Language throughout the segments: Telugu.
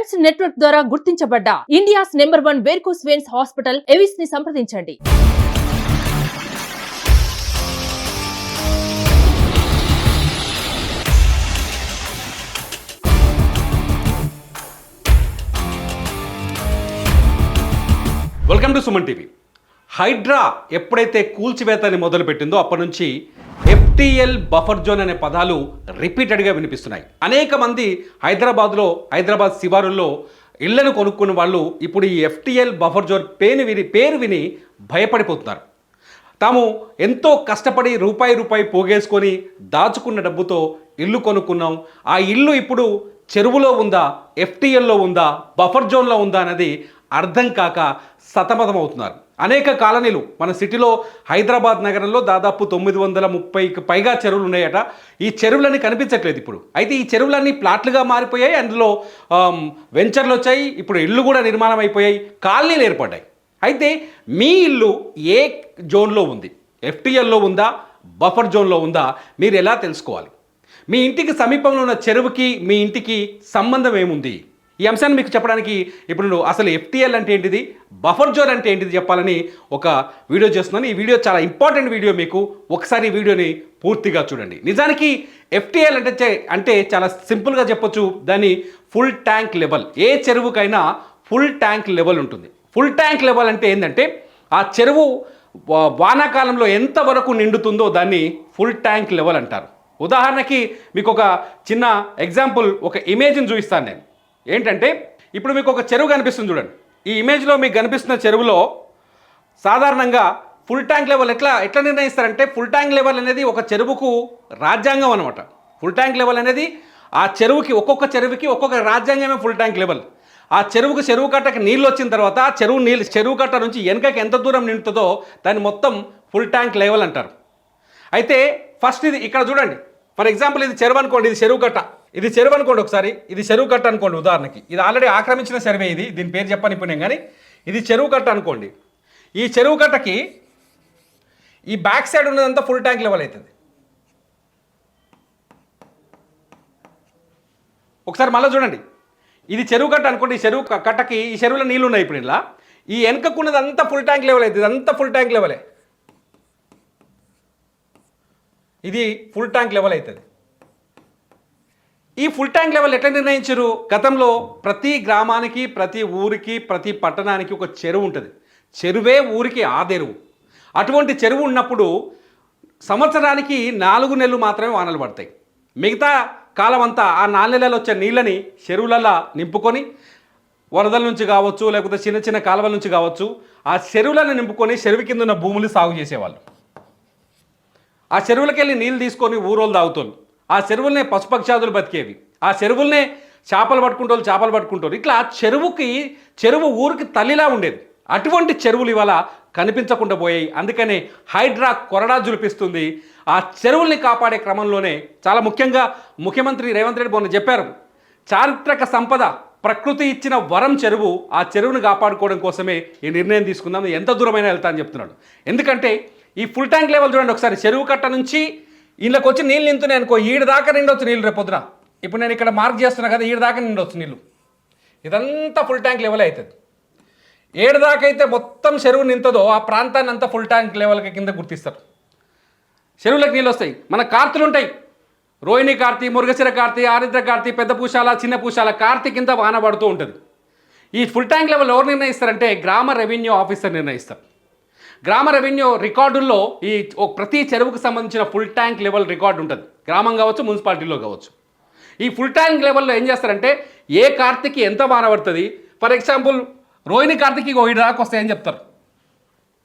స్పెక్ట్స్ నెట్వర్క్ ద్వారా గుర్తించబడ్డ India's number 1 varicose veins hospital Avis ని సంప్రదించండి. Welcome to Suman TV. HYDRAA ఎప్పుడైతే కూల్చివేతని మొదలుపెట్టిందో అప్పటి నుంచి FTL బఫర్ జోన్ అనే పదాలు రిపీటెడ్గా వినిపిస్తున్నాయి. అనేక మంది హైదరాబాద్ శివారుల్లో ఇళ్లను కొనుక్కున్న వాళ్ళు ఇప్పుడు ఈ FTL బఫర్ జోన్ పేరు విని భయపడిపోతున్నారు. తాము ఎంతో కష్టపడి రూపాయి పోగేసుకొని దాచుకున్న డబ్బుతో ఇల్లు కొనుక్కున్నాం, ఆ ఇల్లు ఇప్పుడు చెరువులో ఉందా, FTLలో ఉందా, బఫర్ జోన్లో ఉందా అన్నది అర్థం కాక సతమతమవుతున్నారు. అనేక కాలనీలు మన సిటీలో హైదరాబాద్ నగరంలో దాదాపు 930కి పైగా చెరువులు ఉన్నాయట. ఈ చెరువులన్నీ కనిపించట్లేదు ఇప్పుడు. అయితే ఈ చెరువులన్నీ ప్లాట్లుగా మారిపోయాయి, అందులో వెంచర్లు వచ్చాయి, ఇప్పుడు ఇళ్ళు కూడా నిర్మాణం అయిపోయాయి, కాలనీలు ఏర్పడ్డాయి. అయితే మీ ఇల్లు ఏ జోన్లో ఉంది, FTLలో ఉందా, బఫర్ జోన్లో ఉందా, మీరు ఎలా తెలుసుకోవాలి? మీ ఇంటికి సమీపంలో ఉన్న చెరువుకి మీ ఇంటికి సంబంధం ఏముంది? ఈ అంశాన్ని మీకు చెప్పడానికి ఇప్పుడు అసలు FTL అంటే ఏంటిది, బఫర్ జోన్ అంటే ఏంటిది చెప్పాలని ఒక వీడియో చేస్తున్నాను. ఈ వీడియో చాలా ఇంపార్టెంట్ వీడియో, మీకు ఒకసారి ఈ వీడియోని పూర్తిగా చూడండి. నిజానికి FTL అంటే చాలా సింపుల్గా చెప్పొచ్చు, దాన్ని ఫుల్ ట్యాంక్ లెవెల్. ఏ చెరువుకైనా ఫుల్ ట్యాంక్ లెవెల్ ఉంటుంది. ఫుల్ ట్యాంక్ లెవెల్ అంటే ఏంటంటే ఆ చెరువు వానాకాలంలో ఎంతవరకు నిండుతుందో దాన్ని ఫుల్ ట్యాంక్ లెవెల్ అంటారు. ఉదాహరణకి మీకు ఒక చిన్న ఎగ్జాంపుల్, ఒక ఇమేజ్ని చూపిస్తాను నేను. ఏంటంటే ఇప్పుడు మీకు ఒక చెరువు కనిపిస్తుంది చూడండి. ఈ ఇమేజ్లో మీకు కనిపిస్తున్న చెరువులో సాధారణంగా ఫుల్ ట్యాంక్ లెవెల్ ఎట్లా నిర్ణయిస్తారంటే, ఫుల్ ట్యాంక్ లెవెల్ అనేది ఒక చెరువుకు రాజ్యాంగం అనమాట. ఫుల్ ట్యాంక్ లెవెల్ అనేది ఆ చెరువుకి, ఒక్కొక్క చెరువుకి ఒక్కొక్క రాజ్యాంగమే ఫుల్ ట్యాంక్ లెవెల్. ఆ చెరువు కట్టకి నీళ్ళు వచ్చిన తర్వాత ఆ చెరువు కట్ట నుంచి వెనకకి ఎంత దూరం నిండుతుందో దాన్ని మొత్తం ఫుల్ ట్యాంక్ లెవెల్ అంటారు. అయితే ఫస్ట్ ఇది ఇక్కడ చూడండి. ఫర్ ఎగ్జాంపుల్ ఇది చెరువు అనుకోండి, ఇది చెరువు కట్ట, ఇది చెరువు అనుకోండి. ఒకసారి ఇది చెరువు కట్ట అనుకోండి ఉదాహరణకి. ఇది ఆల్రెడీ ఆక్రమించిన చెరువే, దీని పేరు చెప్పని ఇప్పుడు నేను, కానీ ఇది చెరువు కట్ట అనుకోండి. ఈ చెరువు కట్టకి ఈ బ్యాక్ సైడ్ ఉన్నదంతా ఫుల్ ట్యాంక్ లెవెల్ అవుతుంది. ఒకసారి మళ్ళీ చూడండి, ఇది చెరువు కట్ట అనుకోండి. ఈ చెరువు కట్టకి ఈ చెరువులో నీళ్ళు ఉన్నాయి. ఇప్పుడు ఇలా ఈ వెనకకున్నదంతా ఫుల్ ట్యాంక్ లెవెల్ అవుతుంది. ఇదంతా ఫుల్ ట్యాంక్ లెవెలే, ఇది ఫుల్ ట్యాంక్ లెవెల్ అవుతుంది. ఈ ఫుల్ ట్యాంక్ లెవెల్ ఎట్లా నిర్ణయించారు? గతంలో ప్రతి గ్రామానికి, ప్రతి ఊరికి, ప్రతి పట్టణానికి ఒక చెరువు ఉంటుంది. చెరువే ఊరికి ఆదెరువు. అటువంటి చెరువు ఉన్నప్పుడు సంవత్సరానికి 4 నెలలు మాత్రమే వానలు పడతాయి. మిగతా కాలం అంతా ఆ 4 నెలలు వచ్చే నీళ్ళని చెరువులలో నింపుకొని, వరదల నుంచి కావచ్చు, లేకపోతే చిన్న చిన్న కాలువల నుంచి కావచ్చు, ఆ చెరువులను నింపుకొని చెరువు కింద ఉన్న భూములు సాగు చేసేవాళ్ళు. ఆ చెరువులకి వెళ్ళి నీళ్ళు తీసుకొని ఊరోళ్ళు తాగుతారు. ఆ చెరువులనే పశుపక్షాదులు బతికేవి. ఆ చెరువులనే చేపలు పట్టుకుంటారు. ఇట్లా చెరువు ఊరికి తల్లిలా ఉండేది. అటువంటి చెరువులు ఇవాళ కనిపించకుండా పోయాయి. అందుకనే హైడ్రా కొరడా జులిపిస్తుంది. ఆ చెరువుల్ని కాపాడే క్రమంలోనే చాలా ముఖ్యంగా ముఖ్యమంత్రి రేవంత్ రెడ్డి మొన్న చెప్పారు, చారిత్రక సంపద, ప్రకృతి ఇచ్చిన వరం చెరువు. ఆ చెరువును కాపాడుకోవడం కోసమే ఈ నిర్ణయం తీసుకుందాం, ఎంత దూరమైనా వెళ్తా అని చెప్తున్నాడు. ఎందుకంటే ఈ ఫుల్ ట్యాంక్ లెవెల్ చూడండి ఒకసారి. చెరువు కట్ట నుంచి ఇళ్ళకి వచ్చి నీళ్ళు నింతున్నాయి అనుకో, ఈడ దాకా నిండొచ్చు నీళ్ళు రేపొద్దున. ఇప్పుడు నేను ఇక్కడ మార్క్ చేస్తున్నా కదా, ఈడ దాకా నిండొచ్చు నీళ్ళు. ఇదంతా ఫుల్ ట్యాంక్ లెవెల్ అవుతుంది. ఏడు దాకా అయితే మొత్తం చెరువు నింతదో ఆ ప్రాంతాన్ని అంతా ఫుల్ ట్యాంక్ లెవెల్కి కింద గుర్తిస్తారు. చెరువులకు నీళ్ళు వస్తాయి. మన కార్తీలు ఉంటాయి, రోహిణి కార్తీ, మురుగశిర కార్తీ, ఆరిద్ర కార్తీ, పెద్ద పూశాల, చిన్న పూశాల, కార్తీ కింద వాన పడుతూ ఉంటుంది. ఈ ఫుల్ ట్యాంక్ లెవెల్ ఎవరు నిర్ణయిస్తారంటే గ్రామ రెవెన్యూ ఆఫీసర్ నిర్ణయిస్తారు. గ్రామ రెవెన్యూ రికార్డుల్లో ఈ ప్రతి చెరువుకు సంబంధించిన ఫుల్ ట్యాంక్ లెవెల్ రికార్డు ఉంటుంది. గ్రామం కావచ్చు, మున్సిపాలిటీలో కావచ్చు. ఈ ఫుల్ ట్యాంక్ లెవెల్లో ఏం చేస్తారంటే ఏ కార్తీకి ఎంత వాన పడుతుంది, ఫర్ ఎగ్జాంపుల్ రోహిణి కార్తీకి 1 దాకా వస్తాయని చెప్తారు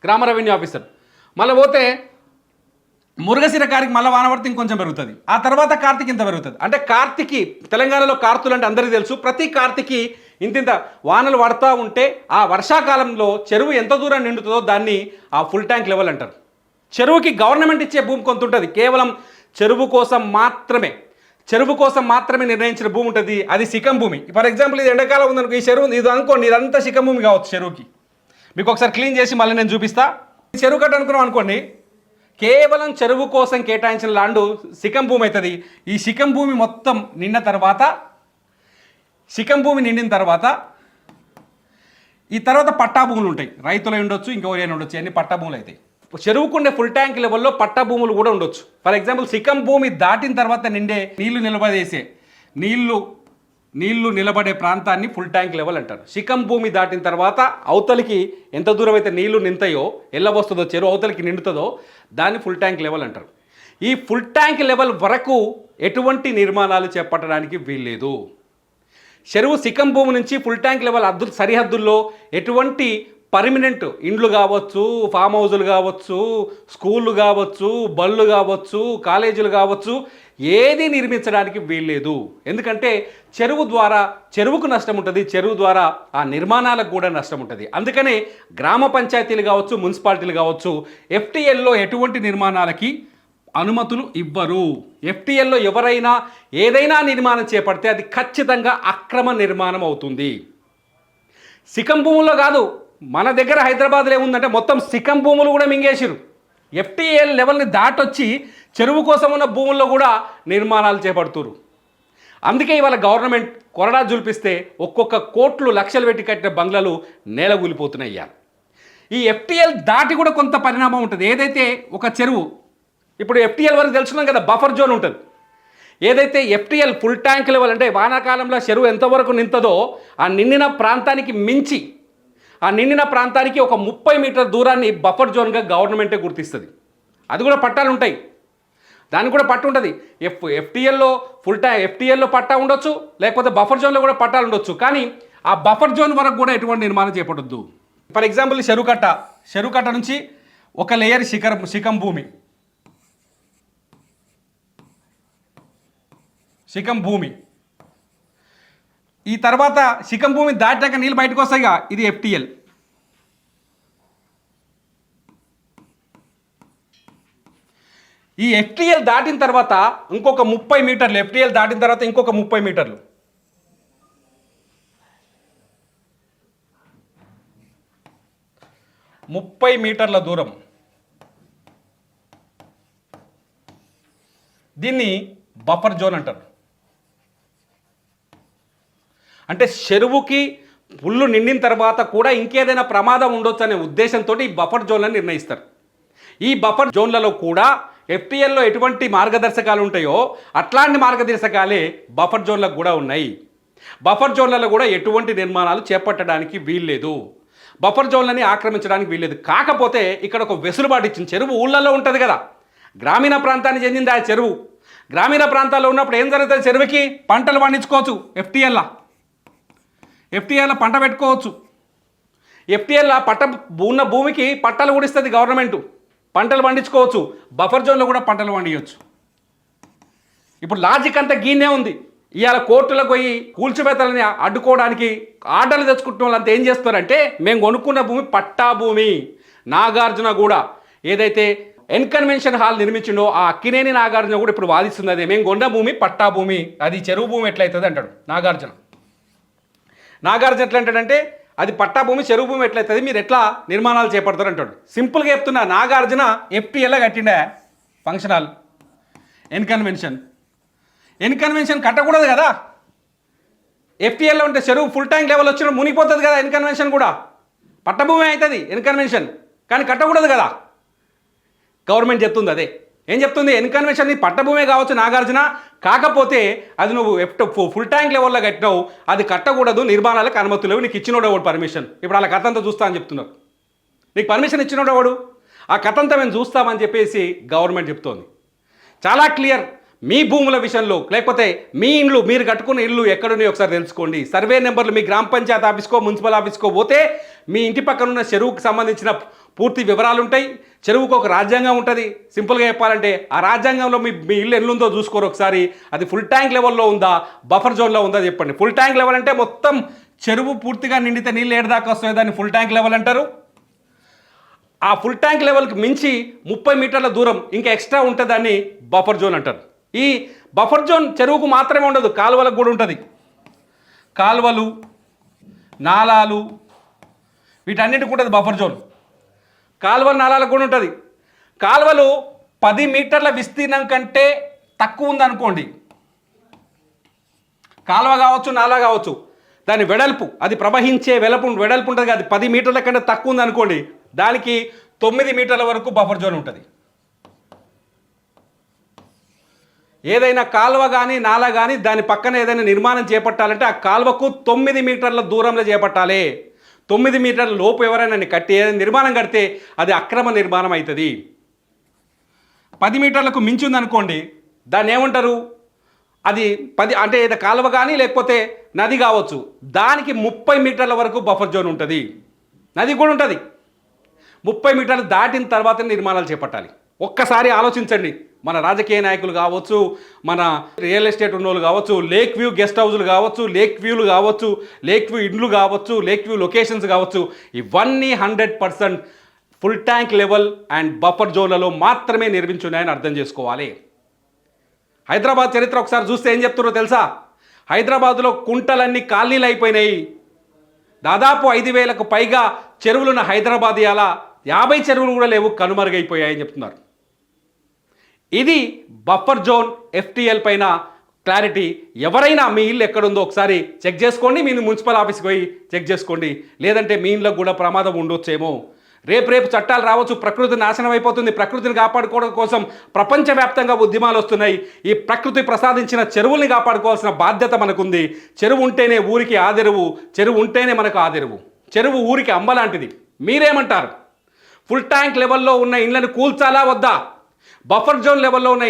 గ్రామ రెవెన్యూ ఆఫీసర్. మళ్ళీ పోతే మురుగశిర కార్తీకి మళ్ళీ వాన పడితే ఇంకొంచెం పెరుగుతుంది. ఆ తర్వాత కార్తీకి ఇంత పెరుగుతుంది. అంటే కార్తీకి, తెలంగాణలో కార్తీలు అంటే అందరికీ తెలుసు, ప్రతి కార్తీకి ఇంతింత వానలు పడుతూ ఉంటే ఆ వర్షాకాలంలో చెరువు ఎంత దూరం నిండుతుందో దాన్ని ఆ ఫుల్ ట్యాంక్ లెవెల్ అంటారు. చెరువుకి గవర్నమెంట్ ఇచ్చే భూమి కొంత ఉంటుంది, కేవలం చెరువు కోసం మాత్రమే నిర్ణయించిన భూమి ఉంటుంది, అది శిఖం భూమి. ఫర్ ఎగ్జాంపుల్ ఇది ఎండాకాలం ఉందనుకో, ఈ చెరువు ఇది అనుకోండి, ఇదంతా శిఖం భూమి కావచ్చు చెరువుకి. మీకు ఒకసారి క్లీన్ చేసి మళ్ళీ నేను చూపిస్తా. చెరువు కట్ట అనుకున్నాం అనుకోండి, కేవలం చెరువు కోసం కేటాయించిన ల్యాండ్ శిఖం భూమి అవుతుంది. ఈ శిఖం భూమి మొత్తం నిన్న తర్వాత శిఖం భూమి నిండిన తర్వాత ఈ తర్వాత పట్టా భూములు ఉంటాయి, రైతులు ఉండొచ్చు, ఇంకెవరైనా ఉండొచ్చు, అన్ని పట్టా భూములు అయితే చెరువుకుండే ఫుల్ ట్యాంక్ లెవెల్లో పట్టా భూములు కూడా ఉండొచ్చు. ఫర్ ఎగ్జాంపుల్ శిఖం భూమి దాటిన తర్వాత నిండే నీళ్లు నిలబడేసే నీళ్లు నిలబడే ప్రాంతాన్ని ఫుల్ ట్యాంక్ లెవెల్ అంటారు. శిఖం భూమి దాటిన తర్వాత అవతలికి ఎంత దూరం అయితే నీళ్లు నింతాయో, ఎల్లబొస్తుందో, చెరువు అవతలికి నిండుతుందో దాన్ని ఫుల్ ట్యాంక్ లెవెల్ అంటారు. ఈ ఫుల్ ట్యాంక్ లెవెల్ వరకు ఎటువంటి నిర్మాణాలు చేపట్టడానికి వీల్లేదు. చెరువు శిఖం భూమి నుంచి ఫుల్ ట్యాంక్ లెవెల్ సరిహద్దుల్లో ఎటువంటి పర్మనెంట్ ఇండ్లు కావచ్చు, ఫామ్ హౌజులు కావచ్చు, స్కూళ్ళు కావచ్చు, బళ్ళు కావచ్చు, కాలేజీలు కావచ్చు, ఏది నిర్మించడానికి వీల్లేదు. ఎందుకంటే చెరువుకు నష్టం ఉంటుంది, చెరువు ద్వారా ఆ నిర్మాణాలకు కూడా నష్టం ఉంటుంది. అందుకనే గ్రామ పంచాయతీలు కావచ్చు, మున్సిపాలిటీలు కావచ్చు, ఎఫ్టీఎల్లో ఎటువంటి నిర్మాణాలకి అనుమతులు ఇవ్వరు. ఎఫ్టీఎల్లో ఎవరైనా ఏదైనా నిర్మాణం చేపడితే అది ఖచ్చితంగా అక్రమ నిర్మాణం అవుతుంది. శిఖం భూముల్లో కాదు, మన దగ్గర హైదరాబాద్లో ఏముందంటే మొత్తం శిఖం భూములు కూడా మింగేసిరు. ఎఫ్టీఎల్ లెవెల్ని దాటొచ్చి చెరువు కోసం ఉన్న భూముల్లో కూడా నిర్మాణాలు చేపడుతురు. అందుకే ఇవాళ గవర్నమెంట్ కొరడా జులిపిస్తే ఒక్కొక్క కోట్లు లక్షలు పెట్టి కట్టిన బంగ్లాలు నేల కూలిపోతున్నాయి. ఈ ఎఫ్టీఎల్ దాటి కూడా కొంత పరిణామం ఉంటుంది. ఏదైతే ఒక చెరువు ఇప్పుడు ఎఫ్టీఎల్ వరకు తెలుసుకున్నాం కదా, బఫర్ జోన్ ఉంటుంది. ఏదైతే ఎఫ్టీఎల్ ఫుల్ ట్యాంక్ లెవెల్ అంటే వానాకాలంలో చెరువు ఎంతవరకు నింతదో ఆ నిండిన ప్రాంతానికి మించి ఆ నిండిన ప్రాంతానికి ఒక 30 మీటర్ల దూరాన్ని బఫర్ జోన్గా గవర్నమెంటే గుర్తిస్తుంది. అది కూడా పట్టాలు ఉంటాయి, దానికి కూడా పట్టు ఉంటుంది. ఎఫ్టీఎల్లో పట్టా ఉండొచ్చు, లేకపోతే బఫర్ జోన్లో కూడా పట్టాలు ఉండొచ్చు. కానీ ఆ బఫర్ జోన్ వరకు కూడా ఎటువంటి నిర్మాణం చేపట్టొద్దు. ఫర్ ఎగ్జాంపుల్ చెరువు కట్ట నుంచి ఒక లేయర్ శిఖం భూమి ఈ తర్వాత శిఖం భూమి దాటాక నీళ్ళు బయటకు వస్తాయిగా, ఇది ఎఫ్టీఎల్. ఈ ఎఫ్టీఎల్ దాటిన తర్వాత ఇంకొక 30 మీటర్లు, ఎఫ్టీఎల్ దాటిన తర్వాత ఇంకొక 30 మీటర్లు, దూరం దీన్ని బఫర్ జోన్ అంటారు. అంటే చెరువుకి పుల్లు నిండిన తర్వాత కూడా ఇంకేదైనా ప్రమాదం ఉండొచ్చు అనే ఉద్దేశంతో ఈ బఫర్ జోన్లను నిర్ణయిస్తారు. ఈ బఫర్ జోన్లలో కూడా ఎఫ్టీఎల్లో ఎటువంటి మార్గదర్శకాలు ఉంటాయో అట్లాంటి మార్గదర్శకాలే బఫర్ జోన్లకు కూడా ఉన్నాయి. బఫర్ జోన్లలో కూడా ఎటువంటి నిర్మాణాలు చేపట్టడానికి వీల్లేదు, బఫర్ జోన్లని ఆక్రమించడానికి వీల్లేదు. కాకపోతే ఇక్కడ ఒక వెసులుబాటు ఇచ్చింది. చెరువు ఊళ్ళల్లో ఉంటుంది కదా, గ్రామీణ ప్రాంతానికి చెందింది ఆ చెరువు. గ్రామీణ ప్రాంతాల్లో ఉన్నప్పుడు ఏం జరుగుతుంది, చెరువుకి పంటలు పండించుకోవచ్చు. ఎఫ్టీఎల్లో పంట పెట్టుకోవచ్చు. ఎఫ్టీఎల్లో ఉన్న భూమికి పట్టాలు కూడా ఇస్తుంది గవర్నమెంట్, పంటలు పండించుకోవచ్చు. బఫర్ జోన్లో కూడా పంటలు పండించవచ్చు. ఇప్పుడు లాజిక్ అంతా గీనే ఉంది. ఇవాళ కోర్టులకు పోయి కూల్చివేతలని అడ్డుకోవడానికి ఆర్డర్లు తెచ్చుకుంటున్న వాళ్ళంతా ఏం చేస్తారంటే, మేము కొనుక్కున్న భూమి పట్టా భూమి. నాగార్జున కూడా ఏదైతే ఎన్కన్వెన్షన్ హాల్ నిర్మించిండో ఆ అక్కినేని నాగార్జున కూడా ఇప్పుడు వాదిస్తుంది, అదే మేము కొన్న భూమి పట్టా భూమి, అది చెరువు భూమి ఎట్లయితుంది అంటాడు నాగార్జున ఎట్లా అంటాడంటే, అది పట్టా భూమి చెరువు భూమి ఎట్లయితుంది, మీరు ఎట్లా నిర్మాణాలు చేపడతారు అంటాడు. సింపుల్గా చెప్తున్నా, నాగార్జున ఎఫ్టీఎల్లా కట్టిండే ఫంక్షన్ హాల్. ఎన్కన్వెన్షన్ కట్టకూడదు కదా. ఎఫ్టీఎల్లో ఉంటే చెరువు ఫుల్ ట్యాంక్ లెవెల్ వచ్చిన మునిగిపోతుంది కదా. ఎన్కన్వెన్షన్ కూడా పట్టభూమి అవుతుంది ఎన్కన్వెన్షన్, కానీ కట్టకూడదు కదా. గవర్నమెంట్ చెప్తుంది అదే. ఏం చెప్తుంది, ఎన్కన్వెన్షన్ పట్టభూమే కావచ్చు నాగార్జున, కాకపోతే అది నువ్వు ఫుల్ ట్యాంక్ లెవెల్లో కట్టినావు, అది కట్టకూడదు, నిర్మాణాలకు అనుమతులు లేవు, నీకు ఇచ్చినోడు ఎవడు పర్మిషన్. ఇప్పుడు అలా కథ అంతా చూస్తా అని చెప్తున్నారు. నీకు పర్మిషన్ ఇచ్చినోడు ఎవడు, ఆ కథ అంతా మేము చూస్తామని చెప్పేసి గవర్నమెంట్ చెప్తోంది. చాలా క్లియర్. మీ భూముల విషయంలో లేకపోతే మీ ఇండ్లు, మీరు కట్టుకున్న ఇల్లు ఎక్కడున్నాయో ఒకసారి తెలుసుకోండి. సర్వే నెంబర్లు మీ గ్రామ పంచాయతీ ఆఫీస్కో మున్సిపల్ ఆఫీస్కో పోతే మీ ఇంటి పక్కన ఉన్న చెరువుకు సంబంధించిన పూర్తి వివరాలు ఉంటాయి. చెరువుకు ఒక రాజ్యాంగం ఉంటుంది. సింపుల్గా చెప్పాలంటే ఆ రాజ్యాంగంలో మీ ఇల్లు ఎల్లుందో చూసుకోరు ఒకసారి. అది ఫుల్ ట్యాంక్ లెవెల్లో ఉందా, బఫర్ జోన్లో ఉందా చెప్పండి. ఫుల్ ట్యాంక్ లెవెల్ అంటే మొత్తం చెరువు పూర్తిగా నిండితే నీళ్ళు ఏడదాకా వస్తాయి, దాన్ని ఫుల్ ట్యాంక్ లెవెల్ అంటారు. ఆ ఫుల్ ట్యాంక్ లెవెల్కి మించి 30 మీటర్ల దూరం ఇంకా ఎక్స్ట్రా ఉంటుంది, దాన్ని బఫర్ జోన్ అంటారు. ఈ బఫర్ జోన్ చెరువుకు మాత్రమే ఉండదు, కాలువలకు కూడా ఉంటుంది. కాలువలు, నాలాలు, వీటన్నిటికి ఉంటుంది బఫర్ జోన్. కాలువలు, నాలాలకు కూడా ఉంటుంది. కాలువలు 10 మీటర్ల విస్తీర్ణం కంటే తక్కువ ఉందనుకోండి, కాలువ కావచ్చు, నాలా కావచ్చు, దాని వెడల్పు, అది ప్రవహించే వెడల్పు ఉంటుంది కదా, అది 10 మీటర్ల కన్నా తక్కువ ఉంది అనుకోండి, దానికి 9 మీటర్ల వరకు బఫర్ జోన్ ఉంటుంది. ఏదైనా కాలువ కానీ నాలా కానీ దాని పక్కన ఏదైనా నిర్మాణం చేపట్టాలంటే ఆ కాలువకు 9 మీటర్ల దూరంలో చేపట్టాలి. 9 మీటర్ల లోపు ఎవరైనా కట్టి ఏదైనా నిర్మాణం కడితే అది అక్రమ నిర్మాణం అవుతుంది. 10 మీటర్లకు మించి ఉందనుకోండి, దాన్ని ఏమంటారు, అది 10 అంటే ఏదో కాలువ కానీ లేకపోతే నది కావచ్చు, దానికి 30 మీటర్ల వరకు బఫర్ జోన్ ఉంటుంది. నది కూడా ఉంటుంది. 30 మీటర్లు దాటిన తర్వాత నిర్మాణాలు చేపట్టాలి. ఒక్కసారి ఆలోచించండి. మన రాజకీయ నాయకులు కావచ్చు, మన రియల్ ఎస్టేట్ ఉన్నోళ్ళు కావచ్చు, లేక్ వ్యూ గెస్ట్ హౌస్లు కావచ్చు, లేక్ వ్యూలు కావచ్చు, లేక్ వ్యూ ఇండ్లు కావచ్చు, లేక్ వ్యూ లొకేషన్స్ కావచ్చు, ఇవన్నీ 100% full tank level and buffer జోన్లలో మాత్రమే నిర్మించున్నాయని అర్థం చేసుకోవాలి. హైదరాబాద్ చరిత్ర ఒకసారి చూస్తే ఏం చెప్తున్నారో తెలుసా? హైదరాబాద్లో కుంటలన్నీ ఖాళీలు అయిపోయినాయి. దాదాపు 5,000కు పైగా చెరువులున్న హైదరాబాద్ ఇలా 50 చెరువులు కూడా లేవు, కనుమరుగైపోయాయని చెప్తున్నారు. ఇది బఫర్ జోన్ FTL పైన క్లారిటీ. ఎవరైనా మీ ఇల్లు ఎక్కడుందో ఒకసారి చెక్ చేసుకోండి. మీ మున్సిపల్ ఆఫీస్కి పోయి చెక్ చేసుకోండి. లేదంటే మీ ఇంట్లో కూడా ప్రమాదం ఉండొచ్చేమో. రేపు చట్టాలు రావచ్చు. ప్రకృతి నాశనం అయిపోతుంది. ప్రకృతిని కాపాడుకోవడం కోసం ప్రపంచవ్యాప్తంగా ఉద్యమాలు వస్తున్నాయి. ఈ ప్రకృతి ప్రసాదించిన చెరువుల్ని కాపాడుకోవాల్సిన బాధ్యత మనకుంది. చెరువు ఉంటేనే ఊరికి ఆదెరువు, చెరువు ఉంటేనే మనకు ఆదెరువు. చెరువు ఊరికి అమ్మ లాంటిది. మీరేమంటారు? ఫుల్ ట్యాంక్ లెవెల్లో ఉన్న ఇండ్లను కూల్చాలా వద్దా? బఫర్ జోన్ లెవెల్లో ఉన్న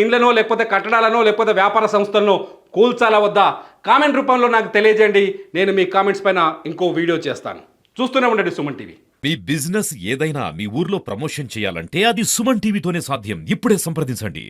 ఇండ్లనో లేకపోతే కట్టడాలనో లేకపోతే వ్యాపార సంస్థలను కూల్చాలా వద్దా? కామెంట్ రూపంలో నాకు తెలియజేయండి. నేను మీ కామెంట్స్ పైన ఇంకో వీడియో చేస్తాను. చూస్తూనే ఉండండి సుమన్ టీవీ. మీ బిజినెస్ ఏదైనా మీ ఊర్లో ప్రమోషన్ చేయాలంటే అది సుమన్ టీవీతోనే సాధ్యం. ఇప్పుడే సంప్రదించండి.